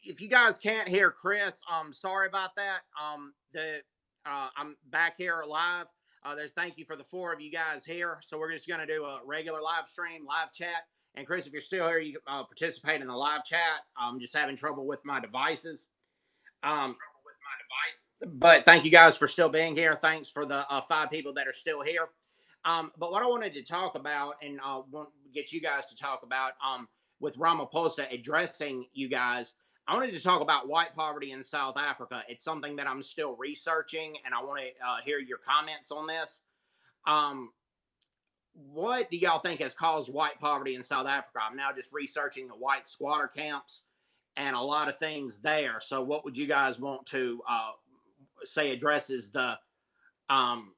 if you guys can't hear Chris, sorry about that. I'm back here live. There's thank you for the four of you guys here. So we're just gonna do a regular live stream, live chat. And Chris, if you're still here, you participate in the live chat. I'm just having trouble with my devices. Um, but thank you guys for still being here. Thanks for the five people that are still here. But what I wanted to talk about, and want to get you guys to talk about, with Ramaphosa addressing you guys, I wanted to talk about white poverty in South Africa. It's something that I'm still researching, and I want to hear your comments on this. Um, what do y'all think has caused white poverty in South Africa? I'm now just researching the white squatter camps and a lot of things there. So, what would you guys want to say addresses um,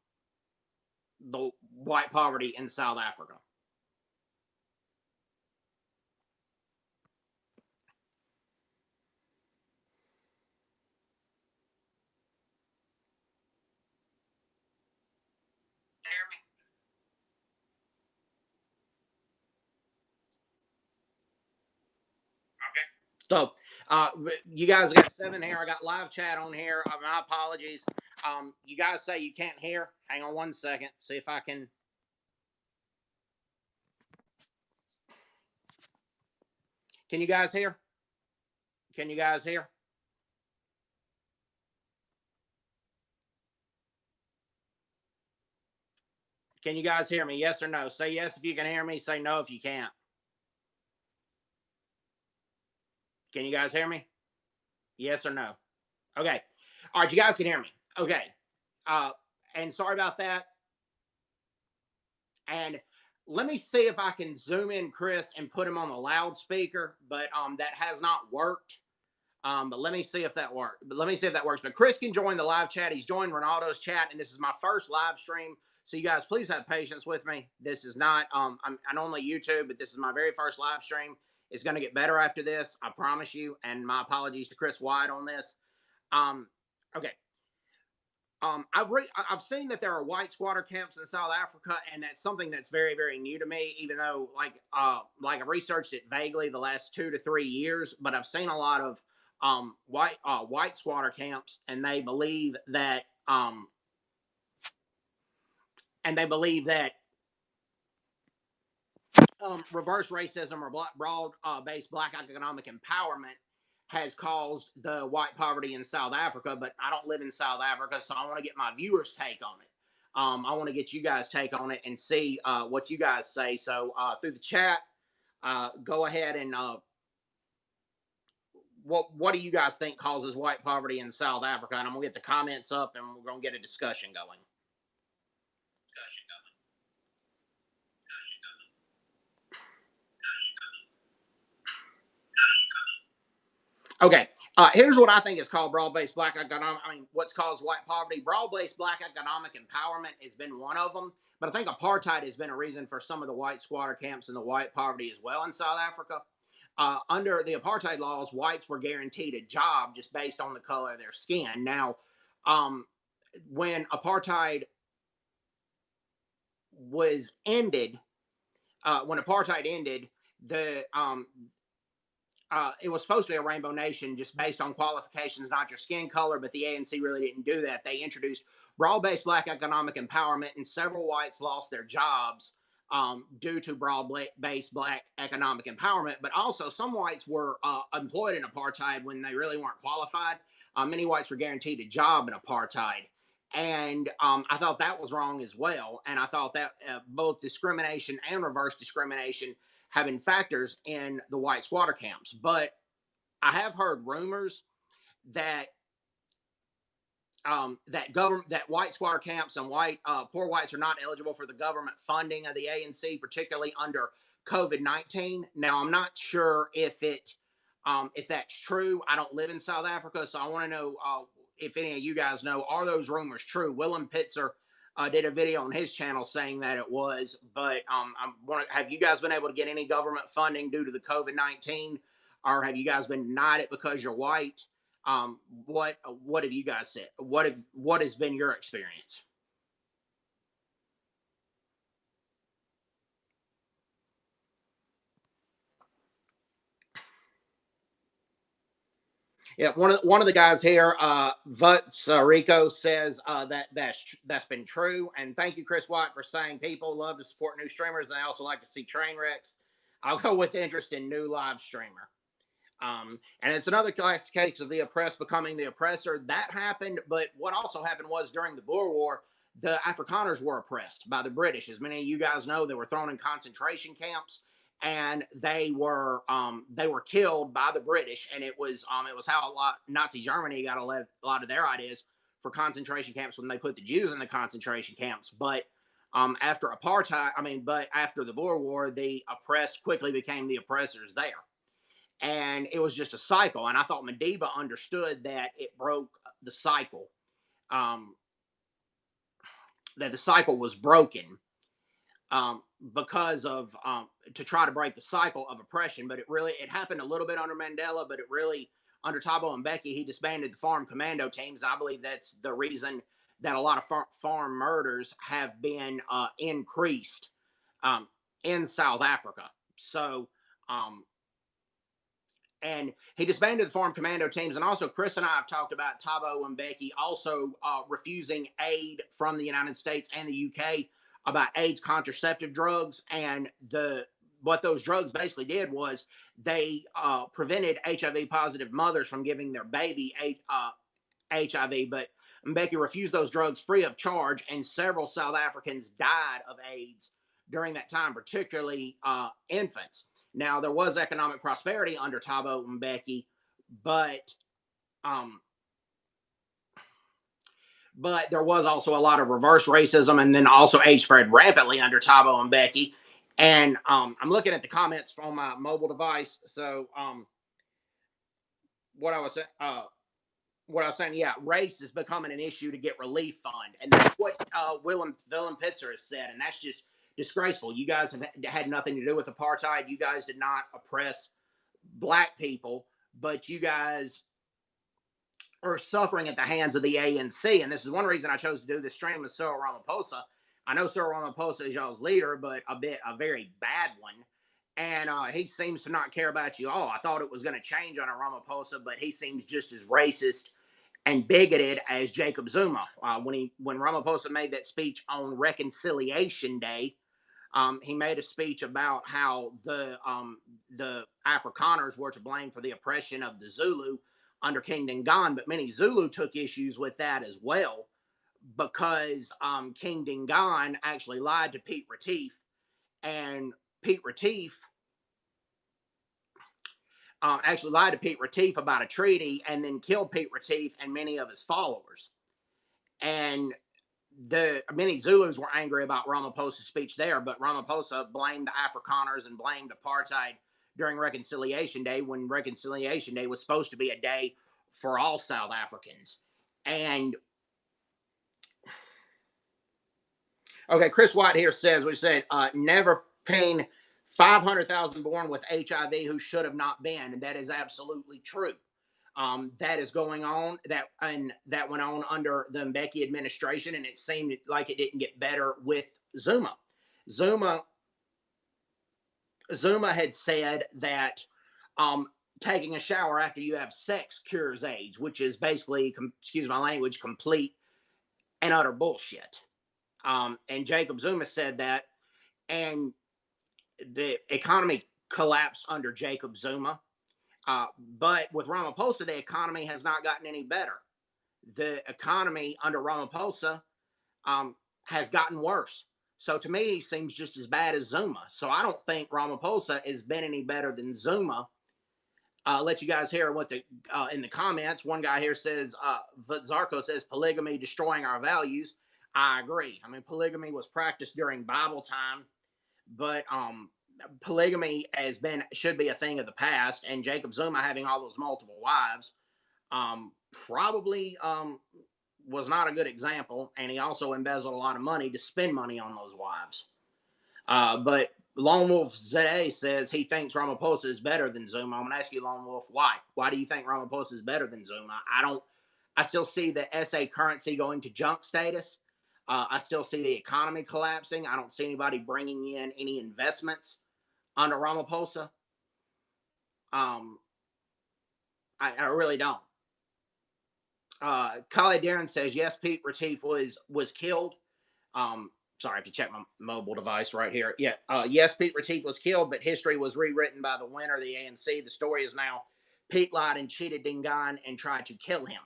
the white poverty in South Africa? So, you guys got seven here. I got live chat on here. My apologies. You guys say you can't hear. Hang on one second. See if I can. Can you guys hear? Can you guys hear? Can you guys hear me? Yes or no? Say yes if you can hear me. Say no if you can't. Can you guys hear me? Yes or no? Okay. All right. You guys can hear me. Okay. Uh, and sorry about that. And let me see if I can zoom in Chris and put him on the loudspeaker, but that has not worked. But let me see if that works. But let me see if that works. But Chris can join the live chat. He's joined Ronaldo's chat, and this is my first live stream. So you guys, please have patience with me. This is not I'm normally YouTube, but this is my very first live stream. It's going to get better after this, I promise you. And my apologies to Chris Wyatt on this. Okay. I've seen that there are white squatter camps in South Africa, and that's something that's very, very new to me. Even though, like I researched it vaguely the last 2 to 3 years, but I've seen a lot of white squatter camps, and they believe that reverse racism or broad based black economic empowerment has caused the white poverty in South Africa, but I don't live in South Africa, so I want to get my viewers' take on it. I want to get you guys' take on it and see what you guys say. So through the chat, go ahead and what do you guys think causes white poverty in South Africa? And I'm gonna get the comments up, and we're gonna get a discussion going. Okay. Here's what I think is called broad-based black economic. I mean, what's caused white poverty? Broad-based black economic empowerment has been one of them, but I think apartheid has been a reason for some of the white squatter camps and the white poverty as well in South Africa. Under the apartheid laws, whites were guaranteed a job just based on the color of their skin. Now, um, when apartheid was ended, when apartheid ended, it was supposed to be a rainbow nation just based on qualifications, not your skin color, but the ANC really didn't do that. They introduced broad-based black economic empowerment, and several whites lost their jobs due to broad-based black economic empowerment. But also, some whites were employed in apartheid when they really weren't qualified. Many whites were guaranteed a job in apartheid. And I thought that was wrong as well. And I thought that both discrimination and reverse discrimination have been factors in the white squatter camps. But I have heard rumors that that white squatter camps and poor whites are not eligible for the government funding of the ANC, particularly under COVID-19. Now, I'm not sure if that's true. I don't live in South Africa, so I want to know if any of you guys know, are those rumors true? Willem Pitzer did a video on his channel saying that it was, but have you guys been able to get any government funding due to the COVID-19, or have you guys been denied it because you're white? What have you guys said? What has been your experience? Yeah, one of the guys here, Vuts Rico says that's been true, and thank you, Chris Wyatt, for saying people love to support new streamers, and they also like to see train wrecks. I'll go with interest in new live streamer. And it's another classic case of the oppressed becoming the oppressor. That happened, but what also happened was during the Boer War, the Afrikaners were oppressed by the British. As many of you guys know, they were thrown in concentration camps, and they were killed by the British. And it was how Nazi Germany got a lot of their ideas for concentration camps when they put the Jews in the concentration camps. But after apartheid, but after the Boer War, the oppressed quickly became the oppressors there, and it was just a cycle. And I thought Madiba understood that it broke the cycle, um, that the cycle was broken, because of to try to break the cycle of oppression. But it happened a little bit under Mandela, but it really under Thabo Mbeki, he disbanded the farm commando teams. I believe that's the reason that a lot of farm murders have been increased um, in South Africa. So um, and he disbanded the farm commando teams. And also, Chris and I have talked about Thabo Mbeki also refusing aid from the United States and the UK about AIDS contraceptive drugs. And what those drugs basically did was they prevented HIV positive mothers from giving their baby HIV. But Mbeki refused those drugs free of charge, and several South Africans died of AIDS during that time, particularly infants. Now, there was economic prosperity under Thabo Mbeki, but um, but there was also a lot of reverse racism, and then also AIDS spread rapidly under Thabo Mbeki. And I'm looking at the comments on my mobile device. So what I was what I was saying, yeah, race is becoming an issue to get relief fund, and that's what Willem Pitzer has said, and that's just disgraceful. You guys have had nothing to do with apartheid. You guys did not oppress black people, but you guys are suffering at the hands of the ANC. And this is one reason I chose to do this stream with Cyril Ramaphosa. I know Cyril Ramaphosa is y'all's leader, but a very bad one. And he seems to not care about you all. I thought it was going to change under Ramaphosa, but he seems just as racist and bigoted as Jacob Zuma. When Ramaphosa made that speech on Reconciliation Day, he made a speech about how the Afrikaners were to blame for the oppression of the Zulu under King Dingaan, but many Zulu took issues with that as well, because King Dingaan actually lied to Pete Retief, and Pete Retief actually lied to Pete Retief about a treaty, and then killed Pete Retief and many of his followers. And many Zulus were angry about Ramaphosa's speech there, but Ramaphosa blamed the Afrikaners and blamed apartheid during Reconciliation Day, when Reconciliation Day was supposed to be a day for all South Africans. And okay, Chris White here says, we said, never paying 500,000 born with HIV who should have not been, and that is absolutely true. That is going on. That went on under the Mbeki administration, and it seemed like it didn't get better with Zuma. Zuma had said that taking a shower after you have sex cures AIDS, which is basically, excuse my language, complete and utter bullshit. And Jacob Zuma said that, and the economy collapsed under Jacob Zuma. But with Ramaphosa, the economy has not gotten any better. The economy under Ramaphosa has gotten worse. So to me, he seems just as bad as Zuma. So I don't think Ramaphosa has been any better than Zuma. I'll let you guys hear what in the comments. One guy here says, Zarko says, polygamy destroying our values. I agree. I mean, polygamy was practiced during Bible time, but polygamy should be a thing of the past. And Jacob Zuma having all those multiple wives probably was not a good example. And he also embezzled a lot of money to spend money on those wives. But Lone Wolf ZA says he thinks Ramaphosa is better than Zuma. I'm going to ask you, Lone Wolf, why? Why do you think Ramaphosa is better than Zuma? I still see the SA currency going to junk status. I still see the economy collapsing. I don't see anybody bringing in any investments under Ramaphosa. I really don't. Khalid Darren says yes, Pete Retief was killed. Sorry, I have to check my mobile device right here. Yeah, yes, Pete Retief was killed, but history was rewritten by the winner, the ANC. The story is now Pete lied and cheated Dingan and tried to kill him.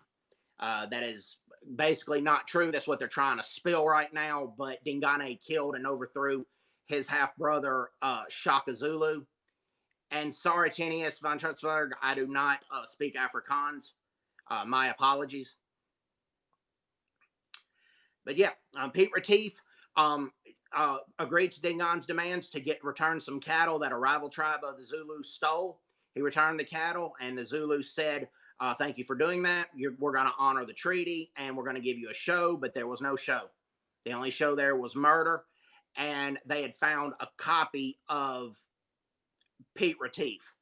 That is basically not true. That's what they're trying to spill right now. But Dingane killed and overthrew his half brother, Shaka Zulu. And sorry, Tenius von Trutzberg, I do not speak Afrikaans. My apologies. But yeah, Pete Retief agreed to Dingon's demands to return some cattle that a rival tribe of the Zulus stole. He returned the cattle, and the Zulus said, "Thank you for doing that. We're going to honor the treaty, and we're going to give you a show." But there was no show. The only show there was murder, and they had found a copy of Pete Retief.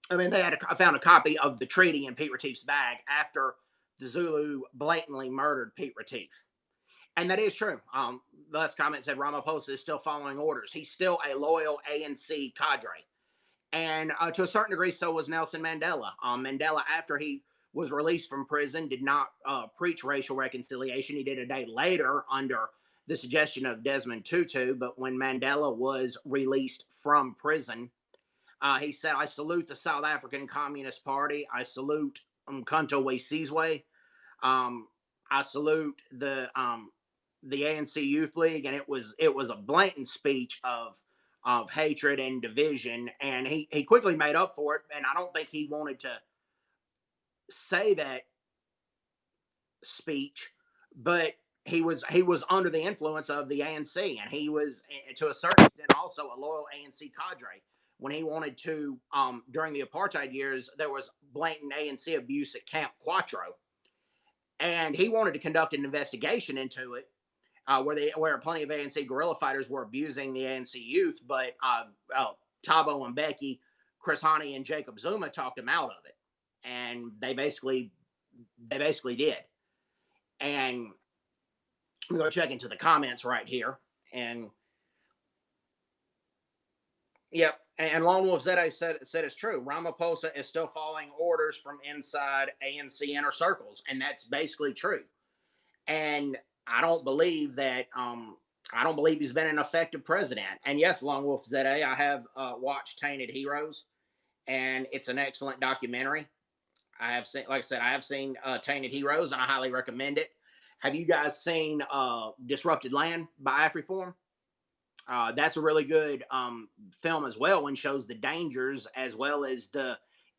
I mean, they had found a copy of the treaty in Pete Retief's bag after the Zulu blatantly murdered Pete Retief. And that is true. The last comment said Ramaphosa is still following orders. He's still a loyal ANC cadre. And to a certain degree, so was Nelson Mandela. Mandela, after he was released from prison, did not preach racial reconciliation. He did a day later under the suggestion of Desmond Tutu. But when Mandela was released from prison, he said, "I salute the South African Communist Party. I salute Umkhonto we Sizwe. I salute the ANC Youth League," and it was a blatant speech of hatred and division, and he quickly made up for it. And I don't think he wanted to say that speech, but he was under the influence of the ANC, and he was to a certain extent also a loyal ANC cadre. When he wanted to, during the apartheid years, there was blatant ANC abuse at Camp Quattro, and he wanted to conduct an investigation into it, where plenty of ANC guerrilla fighters were abusing the ANC youth, but Thabo Mbeki, Chris Hani, and Jacob Zuma talked him out of it, and they basically did. And I'm going to check into the comments right here, and yep. And Lone Wolf Zedde said it's true. Ramaphosa is still following orders from inside ANC inner circles, and that's basically true. And I don't believe that. I don't believe he's been an effective president. And yes, Lone Wolf Zedde, I have watched Tainted Heroes, and it's an excellent documentary. I have seen, like I said, I have seen Tainted Heroes, and I highly recommend it. Have you guys seen Disrupted Land by Afriform? That's a really good film as well, and shows the dangers as well as the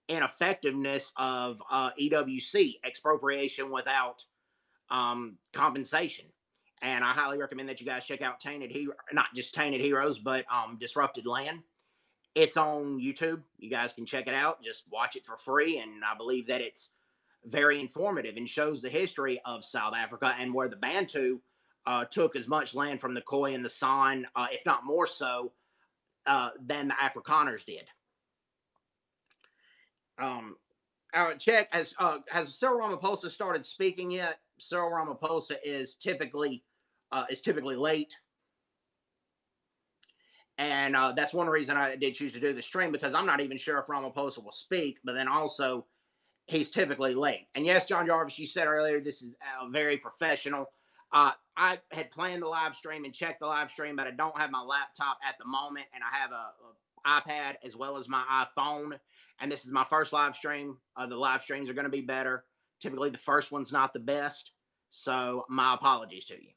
ineffectiveness of EWC, expropriation without compensation. And I highly recommend that you guys check out not just Tainted Heroes, but Disrupted Land. It's on YouTube. You guys can check it out. Just watch it for free, and I believe that it's very informative and shows the history of South Africa and where the Bantu took as much land from the Khoi and the San, if not more so, than the Afrikaners did. Check has Cyril Ramaphosa started speaking yet? Cyril Ramaphosa is typically late, and that's one reason I did choose to do the stream, because I'm not even sure if Ramaphosa will speak. But then also, he's typically late. And yes, John Jarvis, you said earlier this is very professional. I had planned the live stream and checked the live stream, but I don't have my laptop at the moment, and I have a iPad as well as my iPhone. And this is my first live stream. The live streams are going to be better. Typically, the first one's not the best, so my apologies to you.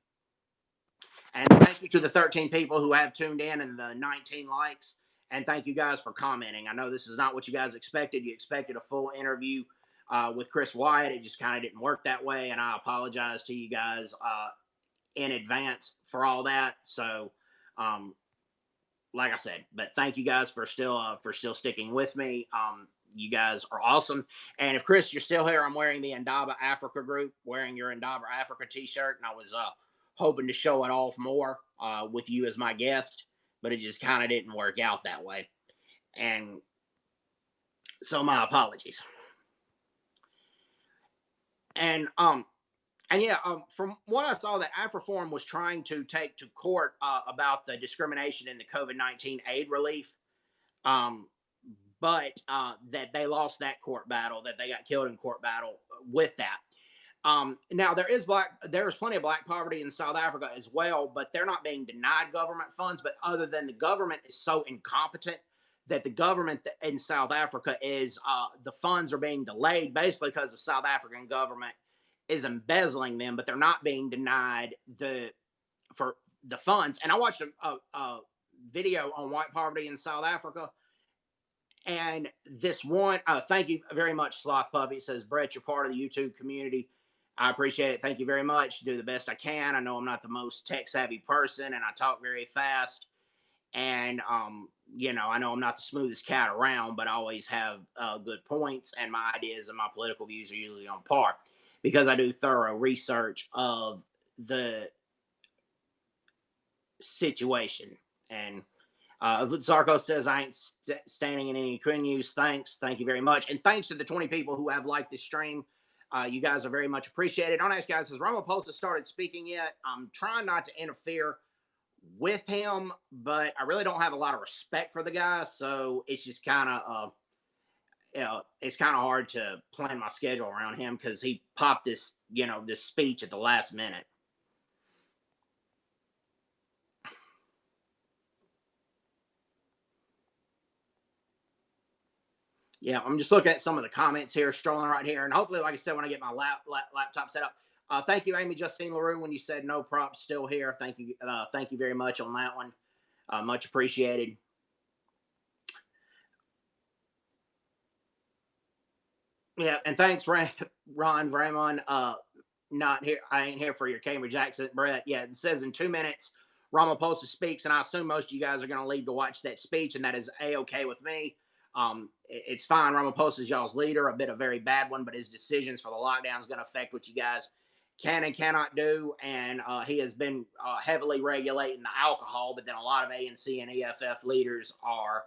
And thank you to the 13 people who have tuned in and the 19 likes. And thank you guys for commenting. I know this is not what you guys expected. You expected a full interview with Chris Wyatt. It just kind of didn't work that way, and I apologize to you guys in advance for all that. So, like I said, but thank you guys for still sticking with me. You guys are awesome. And if Chris, you're still here, I'm wearing the Indaba Africa group, wearing your Indaba Africa t-shirt, and I was hoping to show it off more with you as my guest, but it just kind of didn't work out that way. And so my apologies. And yeah, from what I saw, that Afriform was trying to take to court about the discrimination in the COVID-19 aid relief. but that they lost that court battle, that they got killed in court battle with that. Now there's plenty of black poverty in South Africa as well, but they're not being denied government funds. But other than the government is so incompetent that the government in South Africa is the funds are being delayed basically because the South African government is embezzling them, but they're not being denied for the funds. And I watched a video on white poverty in South Africa. And this one, thank you very much, Sloth Puppy. It says, Brett, you're part of the YouTube community. I appreciate it. Thank you very much. Do the best I can. I know I'm not the most tech savvy person and I talk very fast. And, I know I'm not the smoothest cat around, but I always have good points. And my ideas and my political views are usually on par because I do thorough research of the situation. And Zarko says, I ain't standing in any news. Thanks. Thank you very much. And thanks to the 20 people who have liked this stream. You guys are very much appreciated. I want to ask you guys, has Ramaphosa started speaking yet? I'm trying not to interfere with him, but I really don't have a lot of respect for the guy. So it's just kind of, it's kind of hard to plan my schedule around him because he popped this, this speech at the last minute. Yeah, I'm just looking at some of the comments here, strolling right here, and hopefully, like I said, when I get my laptop set up. Thank you, Amy Justine LaRue, when you said no props, still here. Thank you very much on that one. Much appreciated. Yeah, and thanks, Ron Raymond. Not here. I ain't here for your Cambridge accent, Brett. Yeah, it says in 2 minutes, Ramaphosa speaks, and I assume most of you guys are going to leave to watch that speech, and that is a-okay with me. It's fine. Ramaphosa's y'all's leader, a very bad one, but his decisions for the lockdown is going to affect what you guys can and cannot do. And he has been heavily regulating the alcohol, but then a lot of ANC and EFF leaders are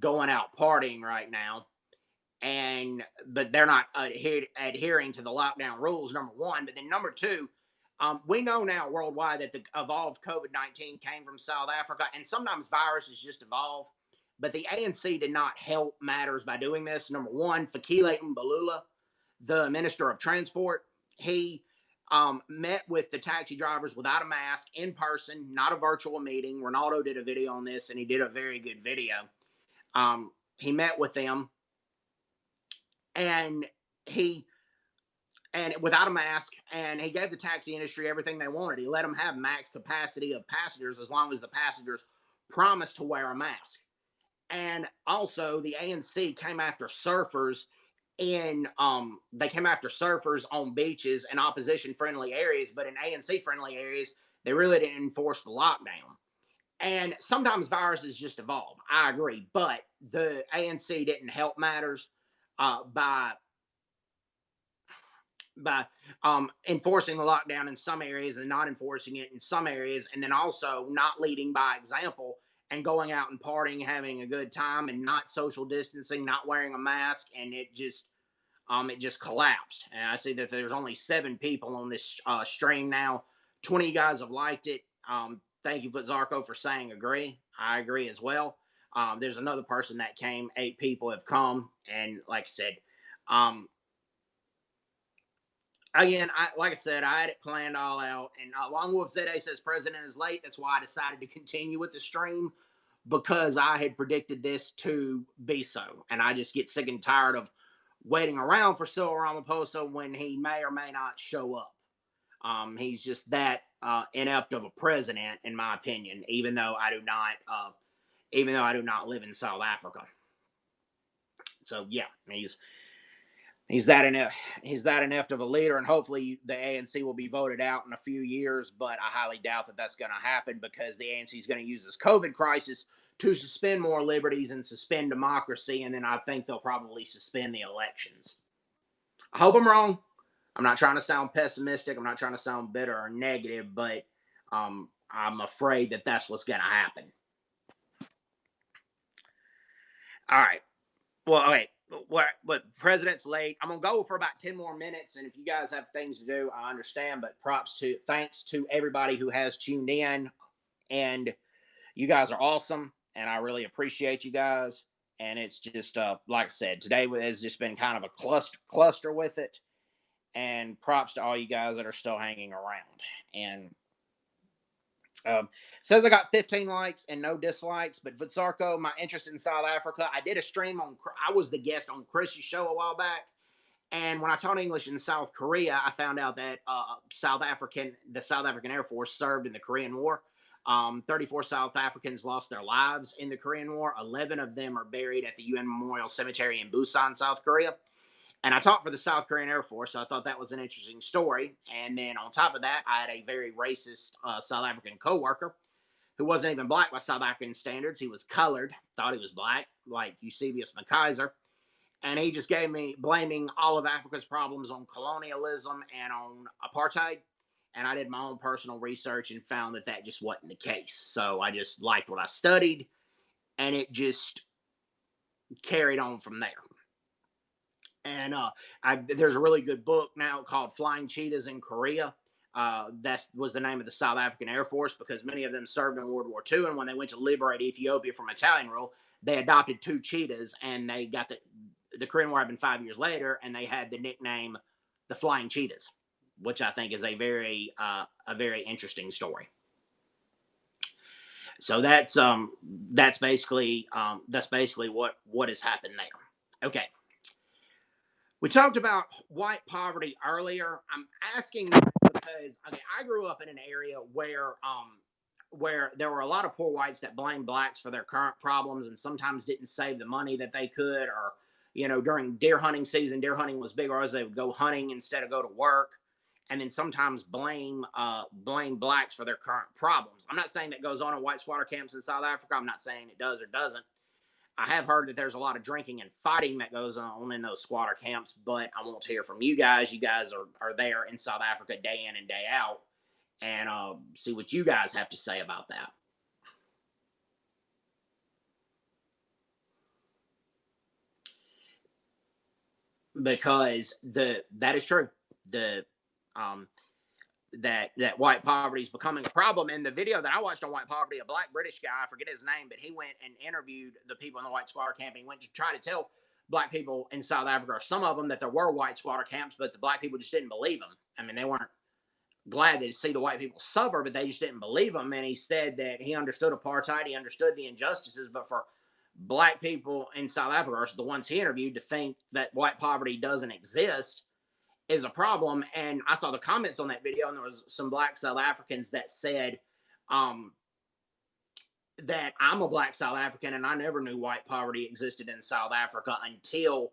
going out partying right now. But they're not adhering to the lockdown rules, number one. But then number two, we know now worldwide that the evolved COVID-19 came from South Africa, and sometimes viruses just evolve. But the ANC did not help matters by doing this. Number one, Fikile Mbalula, the Minister of Transport, he met with the taxi drivers without a mask in person, not a virtual meeting. Ronaldo did a video on this, and he did a very good video. He met with them, and without a mask, and he gave the taxi industry everything they wanted. He let them have max capacity of passengers as long as the passengers promised to wear a mask. And also the ANC came after surfers they came after surfers on beaches and opposition friendly areas, but in ANC friendly areas, they really didn't enforce the lockdown. And sometimes viruses just evolve. I agree, but the ANC didn't help matters by enforcing the lockdown in some areas and not enforcing it in some areas, and then also not leading by example and going out and partying, having a good time, and not social distancing, not wearing a mask, and it just collapsed. And I see that there's only 7 people on this stream now. 20 guys have liked it. Thank you, Zarko, for saying agree. I agree as well. There's another person that came. 8 people have come, and like I said, again, like I said, I had it planned all out. And Long Wolf ZA says president is late. That's why I decided to continue with the stream, because I had predicted this to be so. And I just get sick and tired of waiting around for Cyril Ramaphosa when he may or may not show up. He's just that inept of a president, in my opinion. Even though I do not live in South Africa. So yeah, he's that inept of a leader, and hopefully the ANC will be voted out in a few years, but I highly doubt that that's going to happen, because the ANC is going to use this COVID crisis to suspend more liberties and suspend democracy, and then I think they'll probably suspend the elections. I hope I'm wrong. I'm not trying to sound pessimistic. I'm not trying to sound bitter or negative, but I'm afraid that that's what's going to happen. All right. Well, okay. But president's late. I'm gonna go for about 10 more minutes, and if you guys have things to do, I understand. But thanks to everybody who has tuned in, and you guys are awesome, and I really appreciate you guys. And it's just like I said, today has just been kind of a cluster with it. And props to all you guys that are still hanging around. And says I got 15 likes and no dislikes, but Vitsarko, my interest in South Africa, I did a stream on, I was the guest on Chris's show a while back. And when I taught English in South Korea, I found out that the South African Air Force served in the Korean War. 34 South Africans lost their lives in the Korean War. 11 of them are buried at the UN Memorial Cemetery in Busan, South Korea. And I taught for the South Korean Air Force, so I thought that was an interesting story. And then on top of that, I had a very racist South African coworker who wasn't even black by South African standards. He was colored, thought he was black, like Eusebius McKaiser. And he just gave me blaming all of Africa's problems on colonialism and on apartheid. And I did my own personal research and found that that just wasn't the case. So I just liked what I studied, and it just carried on from there. And there's a really good book now called Flying Cheetahs in Korea. That was the name of the South African Air Force because many of them served in World War II. And when they went to liberate Ethiopia from Italian rule, they adopted 2 cheetahs, and they got the Korean War happened 5 years later, and they had the nickname the Flying Cheetahs, which I think is a very interesting story. So that's basically what has happened there. Okay. We talked about white poverty earlier. I'm asking because I grew up in an area where there were a lot of poor whites that blamed blacks for their current problems and sometimes didn't save the money that they could, or during deer hunting season, deer hunting was big, or as they would go hunting instead of go to work, and then sometimes blame blacks for their current problems. I'm not saying that goes on in white squatter camps in South Africa. I'm not saying it does or doesn't. I have heard that there's a lot of drinking and fighting that goes on in those squatter camps, but I won't hear from you guys. You guys are there in South Africa day in and day out, and see what you guys have to say about that. Because that is true. The that white poverty is becoming a problem. In the video that I watched on white poverty, a black British guy, I forget his name, but he went and interviewed the people in the white squatter camp. And he went to try to tell black people in South Africa, or some of them, that there were white squatter camps, but the black people just didn't believe them. I mean, they weren't glad to see the white people suffer, but they just didn't believe them. And he said that he understood apartheid, he understood the injustices, but for black people in South Africa, or the ones he interviewed, to think that white poverty doesn't exist is a problem. And I saw the comments on that video, and there was some black South Africans that said that I'm a black South African and I never knew white poverty existed in South Africa until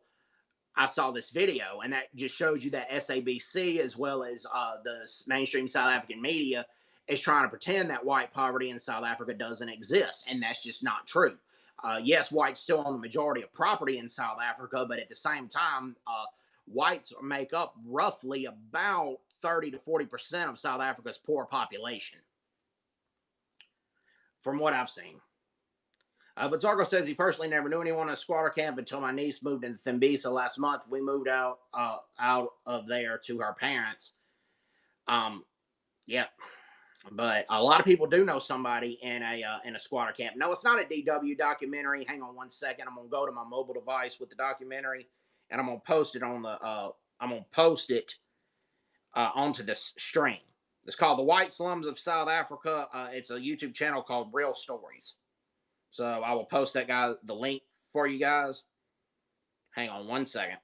I saw this video. And that just shows you that SABC, as well as the mainstream South African media, is trying to pretend that white poverty in South Africa doesn't exist. And that's just not true. Yes, whites still own the majority of property in South Africa, but at the same time, whites make up roughly about 30 to 40% of South Africa's poor population, from what I've seen. Vitsarko says he personally never knew anyone in a squatter camp until my niece moved into Thembisa last month. We moved out of there to her parents. Yeah, but a lot of people do know somebody in a squatter camp. No, it's not a DW documentary. Hang on one second. I'm gonna go to my mobile device with the documentary, and I'm gonna post it on the. Onto this stream. It's called The White Slums of South Africa. It's a YouTube channel called Real Stories. So I will post the link for you guys. Hang on one second.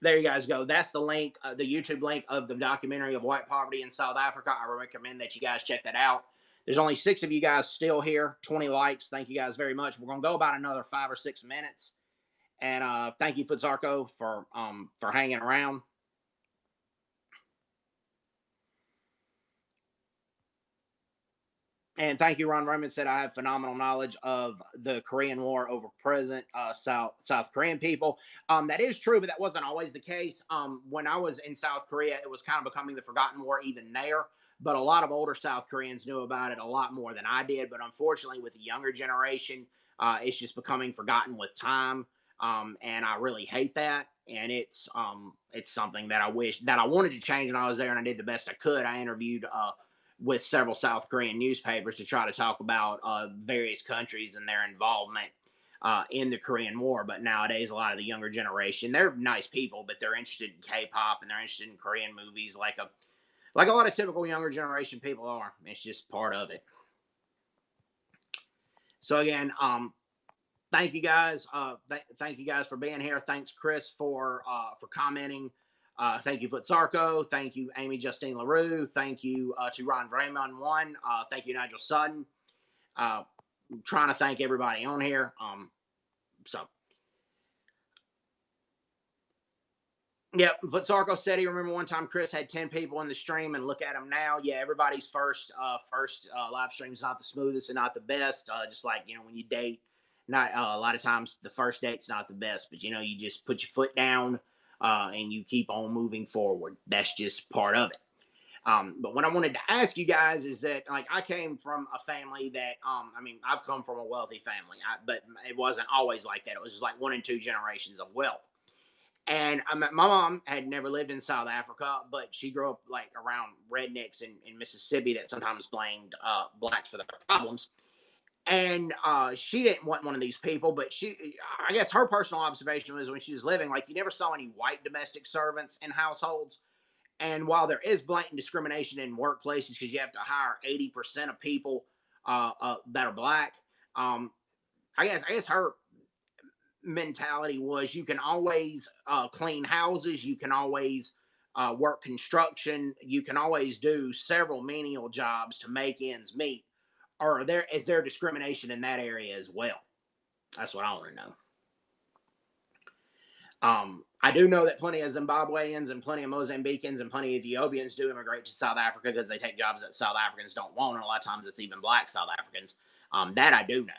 There you guys go. That's the link, the YouTube link of the documentary of white poverty in South Africa. I recommend that you guys check that out. There's only 6 of you guys still here. 20 likes. Thank you guys very much. We're going to go about another 5 or 6 minutes. And thank you, Vitsarko, for hanging around. And thank you, Ron Roman said, I have phenomenal knowledge of the Korean War over present South Korean people. That is true, but that wasn't always the case. When I was in South Korea, it was kind of becoming the forgotten war even there. But a lot of older South Koreans knew about it a lot more than I did. But unfortunately, with the younger generation, it's just becoming forgotten with time. And I really hate that. And it's something that I wish that I wanted to change when I was there, and I did the best I could. I interviewed with several South Korean newspapers to try to talk about various countries and their involvement in the Korean War. But nowadays, a lot of the younger generation, they're nice people, but they're interested in K-pop and they're interested in Korean movies, like a lot of typical younger generation people are. It's just part of it. So again, thank you guys. Thank you guys for being here. Thanks, Chris, for commenting. Thank you, Footsarko. Thank you, Amy Justine LaRue. Thank you to Ron Raymond one. Thank you, Nigel Sutton. I'm trying to thank everybody on here. So yeah, Footsarko said he remember one time Chris had 10 people in the stream, and look at him now. Yeah, everybody's first live stream is not the smoothest and not the best. Just like when you date, not a lot of times the first date's not the best, but you just put your foot down and you keep on moving forward. That's just part of it. But what I wanted to ask you guys is that, like, I came from a family that, I mean, I've come from a wealthy family, but it wasn't always like that. It was just like one and two generations of wealth. And my mom had never lived in South Africa, but she grew up like around rednecks in Mississippi that sometimes blamed blacks for their problems. And she didn't want one of these people, but I guess her personal observation was when she was living, like, you never saw any white domestic servants in households. And while there is blatant discrimination in workplaces because you have to hire 80% of people that are black, I guess her mentality was you can always clean houses, you can always work construction, you can always do several menial jobs to make ends meet. Or is there discrimination in that area as well? That's what I want to know. I do know that plenty of Zimbabweans and plenty of Mozambicans and plenty of Ethiopians do immigrate to South Africa because they take jobs that South Africans don't want, and a lot of times it's even black South Africans. That I do know.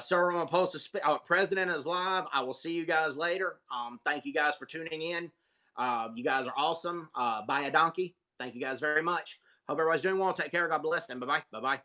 Sir, I'm going to post President is live. I will see you guys later. Thank you guys for tuning in. You guys are awesome. Buy a donkey. Thank you guys very much. Hope everybody's doing well. Take care. God bless, and bye-bye. Bye-bye.